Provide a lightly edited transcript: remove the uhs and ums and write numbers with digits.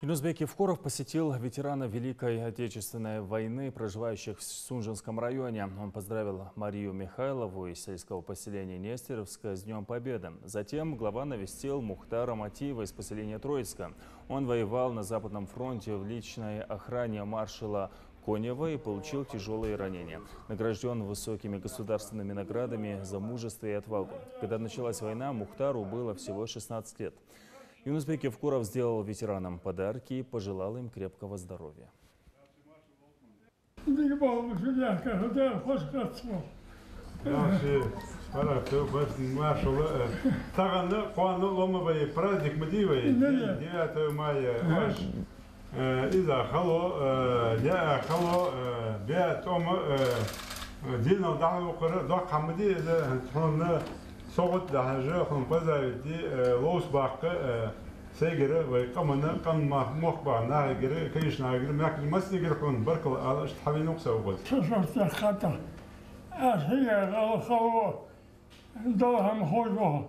Юнусбек Евкуров посетил ветерана Великой Отечественной войны, проживающих в Сунжинском районе. Он поздравил Марию Михайлову из сельского поселения Нестеровска с Днем Победы. Затем глава навестил Мухтара Матиева из поселения Троицка. Он воевал на Западном фронте в личной охране маршала Конева и получил тяжелые ранения. Награжден высокими государственными наградами за мужество и отвагу. Когда началась война, Мухтару было всего 16 лет. Юнусбек Евкуров сделал ветеранам подарки и пожелал им крепкого здоровья. صوت لحجة خنقذة دي لوس باقة سيجرة ويقمنا قم مخبع ناجرة كيش ناجرة ماكل مسجر خن بركل على اشتحبي نقصة وقت. شرط الخطأ. أشياء غلط خلوا دورهم خوجوها.